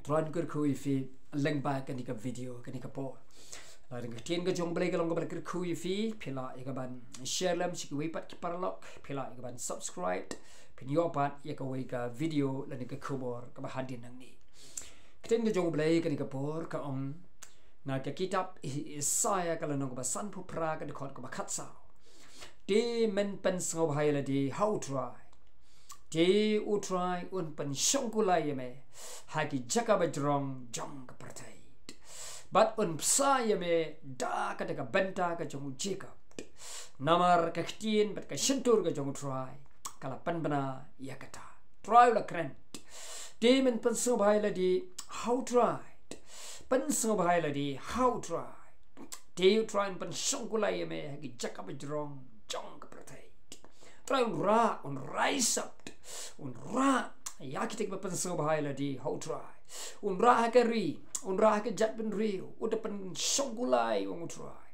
Tuan kerkui fi leng ba kan ika video kan ika po. La dengan ktien ke jong blei kalong ke kerkui fi pila ika ban share lam sik wipat ki parlok pila ika ban subscribe pin yo pat ika ka video lan ika kubor ka bahadin nang ni. Ktien ke jong blei kan ika por ka ong na ke kitab Isaya kalau nong ba san pu pra ka dkhot ka khat sao. Di men pen sngob hai la di how try. Dei U Trai un pen shongkulai me hagi jaka bajrong jong ka pratai. Bat un psa me da ka daga benta ka jong Jacob. Namar ka ktien bat ka shentur ka jong Trai. Kala pen bana ya kata. Trai la krent. Dei men pen sngob hai la di how try. Pen sngob hai la di how try. Dei U Trai pen shongkulai me hagi jaka bajrong jong ka pratai. Try un rise up. Un ra ya kitek ba penso bahai la di how try. Un ra ka ri, un ra ka jat ben riu, u de pen shongulai un try.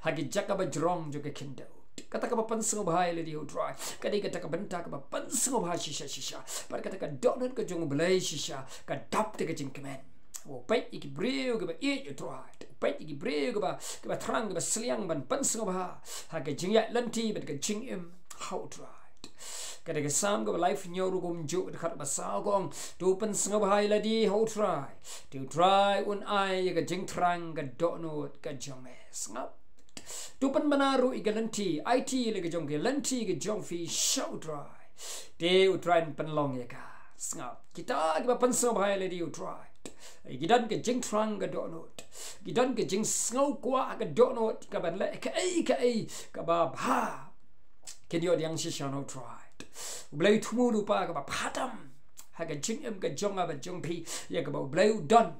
Hagi jaka ba jrong jo ka kindo. Kata ka ba penso bahai la di how try. Kadi kata ka benta ka ba penso bahai shisha. Par kata ka donut ka jong blei shisha, ka dap te ka jingkemen. O pait iki briew ka ba eat you try. Pait iki briew ka ba trang ka ba sliang ban penso bahai. Hagi jingyat lanti ba ka jingim how try. Kada ke sam ke life nyoru gum juk dekat basau gong tu pen sngob hai la di how try tu try un ai ke jing trang ke donut ke jong snap tu pen menaru i galanti it le ke jong ke lanti ke jong fi show try de u try pen long ya ka snap kita ke pen sngob hai la di u try gidan ke jing trang ke donut gidan ke jing sngob kwa ke donut ke ban le ke ai ke ba ha ken yo yang shisha no try U Blei tumu lupa ka ba patam haga jingim ka jong aba jong pi ya ka ba U Blei don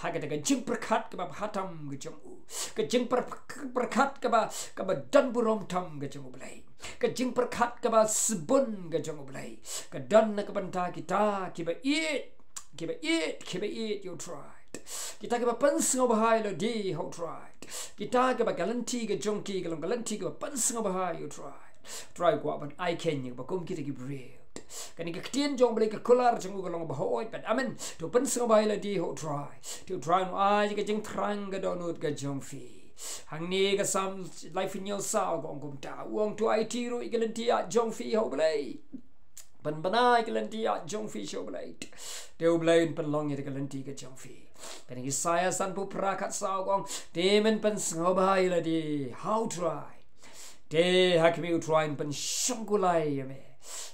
haga daga jing perkat ka ba patam ka jong u ka jing perkat ka ba donbor tam ka jong U Blei ka jing perkat ka ba sebun ka jong U Blei ka don na ka banta kita ki ba eat you tried kita ka ba pensngo bahai lo di how tried kita ka ba galanti ka jong ki ka galanti ka ba pensngo bahai you tried try ko ban I Kane ba kum kita ki briew kan ka ktien jong blei ka kliar jong ko long ba hoi but amen to pen sngo bai la di ho try to try no ai ka jing trang ga donut ga jong fi hang ni ka sam life in your sao gong kum ta wong to IT ro igalantia jong fi ho blei ban banai igalantia jong fi show blei de U Blei pen long ya igalanti ga jong fi kan Isaya san pu prakat sao gong de men pen sngo bai la di how try de hakmi U Trai pen shongulai me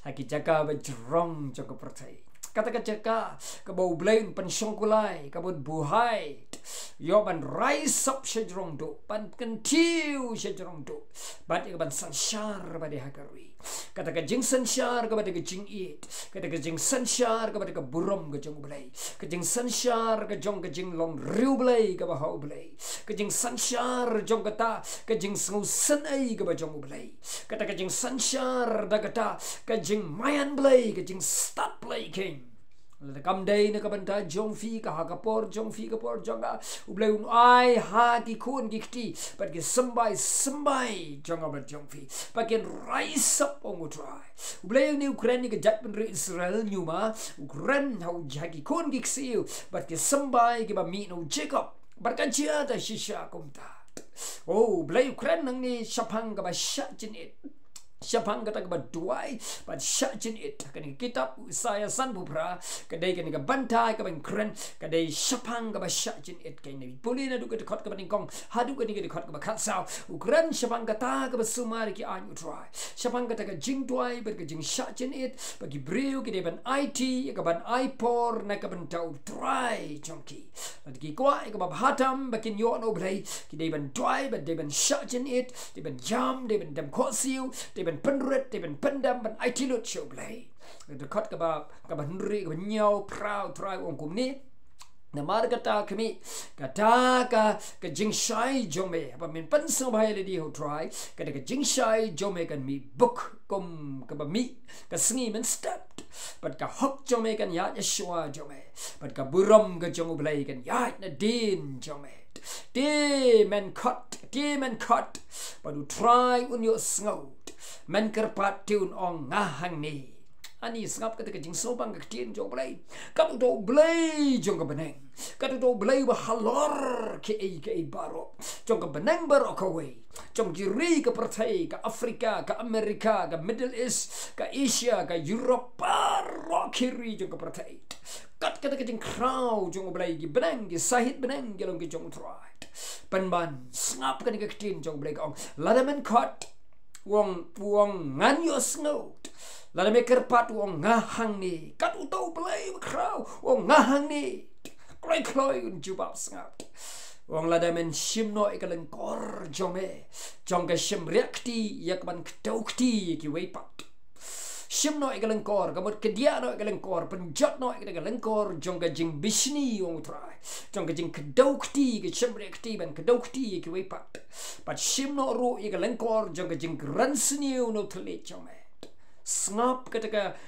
haki jaka ba jrong jong pratai kata ka jaka ka ba U Blei pen shongulai ka bud buhai yo ban rise up shejrong do pan kentiu shejrong do bat ka ban sanshar ba de hakari kata ka jing sanshar ka ba de jing it kata ka jing sanshar ka ba de burom ka jong Blei ka jing sanshar ka jong ka jing long U Blei ka ba U Blei ka jing sanshar jong kata ka jing sngu san ai ka ba jong Blei kata ka jing sanshar da kata ka jing mayan Blei ka jing start Blei King la kam dei na ka banta jong fi ka ha ka por jong fi ka por jong U Blei un ai ha ki kun ki kti but ki sambai jong ba jong fi but can rise up on U Trai U Blei ni Ukraine ka jat pen Israel nyuma Ukraine how jagi kun ki ksiu but ki sambai ki ba mi no Jacob berkacia da shisha kumta oh Blei Ukraine nang ni shapang ka ba sha jin it Siapang kata ke baduai but syajin it kan kitab Isaya san bupra kadai kan ke bantai ke ban kren kadai siapang ke syajin it kan ni boleh na du ke dekat ke baningkong hadu ke ni ke dekat ke bakat sao ukran siapang kata ke besumar ki an U Trai siapang kata ke jing duai ber ke jing syajin it bagi briew ke ban IT ke ban ipor na ke ban U Trai Jongki lagi kuat ke hatam bakin yo no Blei ke ban duai but ban syajin it ban jam ban dkhot siu ben penret ben pendam ben IT lut show Blei dekat ke ba henry ke nyau proud try ong kum ni na mar kata kami kata ka ke jing shai jome apa min penso bai le di ho try kata ke jing shai jome kan mi book kom ke ba mi ka sngi men step but ka hok jome kan ya yeshua jome but ka buram ke jong Blei kan ya na din jome de men cut but U Trai un yo sngout men kerpat tiun ong ngahang ni ani sngap ka jing sobang ka ktien jong blei ka do blei jong ka beneng ka do blei ba halor ke e baro jong ka beneng baro ka wei jong jiri ka pertai ka Afrika ka Amerika ka Middle East ka Asia ka Europe ro kiri jong ka pertai kat ka jing crow jong blei gi beneng gi sahit beneng gi long gi jong trai ban sngap ka ka ktien jong blei ka ladamen khot wong ngan yo sngot la me kerpat wong ngahang ni kat utau blei kraw wong ngahang ni kloi un jubab sngat wong la men shimno ikalen kor jome jong ka shim reakti yak ban ktaukti ki weipat shimno ikalen kor kamot kedia no ikalen kor penjat no ikalen kor jong ka jing bisni wong trai jong ka jing kdaukti ki shim reakti ban kdaukti ki weipat pat shimno ro ikalen kor jong ka jing ransni no thle jome snap ketika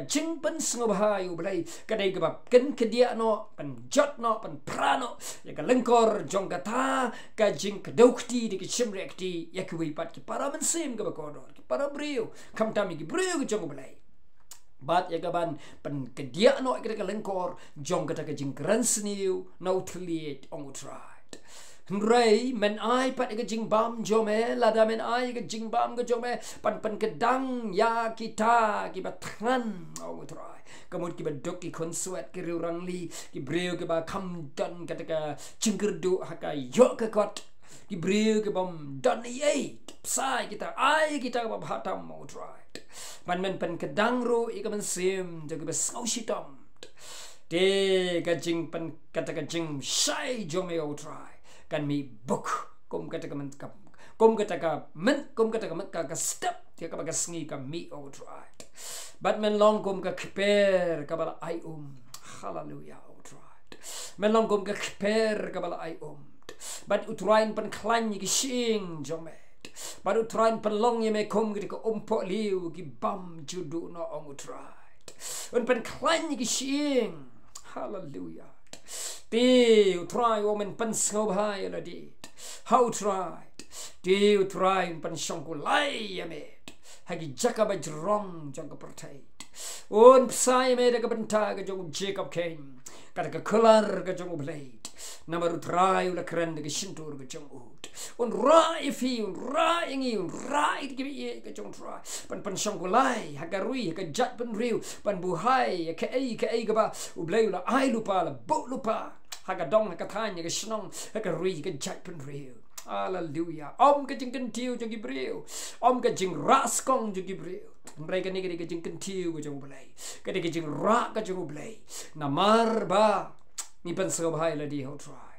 jing pen sngob hai U Blei kadai gebab ken kedia no pen jot no pen prano ya ka lengkor jong kata ka jing kedaukti di kishim rekti ya ki wipat ki para mensim ke bakodor ki para briew kam tami ki briew ki jong U Blei bat ya gaban pen kedia no ketika lengkor jong kata ka jing ransniu no tliet ong trai Ray men ai pat ke jing bam jome lada men ai ke jing bam ke jome pan kedang ya kita ki batran au trai kamut ki badok ki konsuat ki rang li ki breu ke ba kam dan kataka jinggerdu haka yo ke kot ki breu ke bam dan ye sai kita ai kita ba hatam au trai pan men kedang ro i ke men sim de ke besau shitam de ka jing pan kataka jing sai jome au trai kan mi book kom kata ka step dia ka baga sngi ka mi out right but men long kom ka kper ka bala ai hallelujah out right men long kom ka kper ka bala ai but utrain pan klan ki sing jomet but utrain pan long ye me kom ki ko umpo liu ki bam judu no out right un pan klan ki sing hallelujah Dei U Trai woman pen sngob hai la dit how tried Dei U Trai pen shongku lai yamet hagi jakaba jrong jong pertai un psai me de benta ga jong Jacob Kane kata ka kliar ga jong blade number U Trai la kren de shintur ga jong ut un iaphi un ingi un ki ye ga jong trai pen shongku lai hagarui ka jat pen riu pen buhai ka ai ga ba U Blei la ai lupa la bo lupa haga dong ka thanya ka snong ka rui ka jat pen riu hallelujah ka jing ktien jo gi briew ka jing ras kong jo gi briew mereka ni ka jing ktien jo U Blei ka jing ra ka jo U Blei namar ba ni pen sngob hai la di how try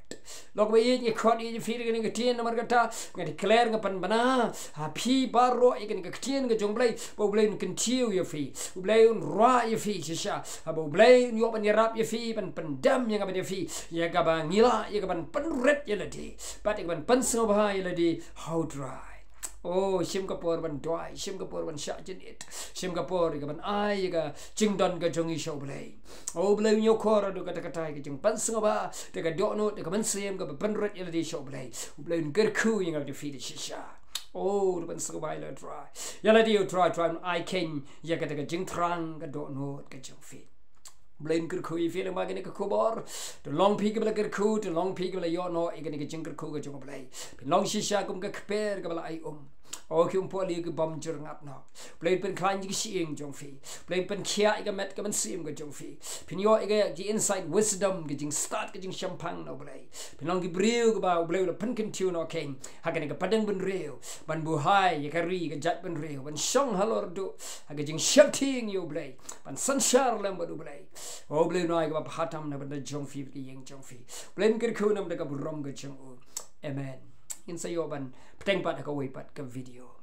log be ye khot ye fir ke ktien namar kata ngadi kliar ngapan bana phi baro ye ke ktien ke jong blei bo blei ktien ye fi U Blei un ra ye fi sha bo blei yo ban yarap ye fi ban pendam yang ba ye fi ye ga ba ngila ye ga ban penret ye ladi bat ye ban pen sngob hai ye ladi how dry oh Singapore ban dry Singapore ban sha jenit Singapore ga ban ai ga jingdon ga jongi show blei U Blei nyo khora do kata ke jing pan sngoba de ga do no de ga man sem ga penret ye ladi show blei U Blei gerku yang ga fi de sha oh ban sngoba ile dry ya ladi U try I Kane ya ga de jing trang ga do no ga jong fi Blain kerku i feeling magani ka kubor to long pig bla kerku to long pig bla yo no igani ka jing kerku ga jong blai pin long shisha kum ka kper ga bla ai o ki poli ga bam jur ngap no blain pen klan ji siing jong fi blain pen khia i ga met ga man sim ga jong fi pin yo i ga ji inside wisdom ga jing start ga jing champang no blai pin long gi briew ga ba blai la pynkyntiew no Kane ha ga padang ben reu ban bu hai ka ri ga jat ben reu ban shong halor do ha ga jing shapting U Blei ban sanshar lam ba U Blei O Blei no ai ga hatam na ba jong fi ki yeng jong fi blain kerku nam da ga rom ga jong amen in sa yo ban pteng pat ka wei pat ka video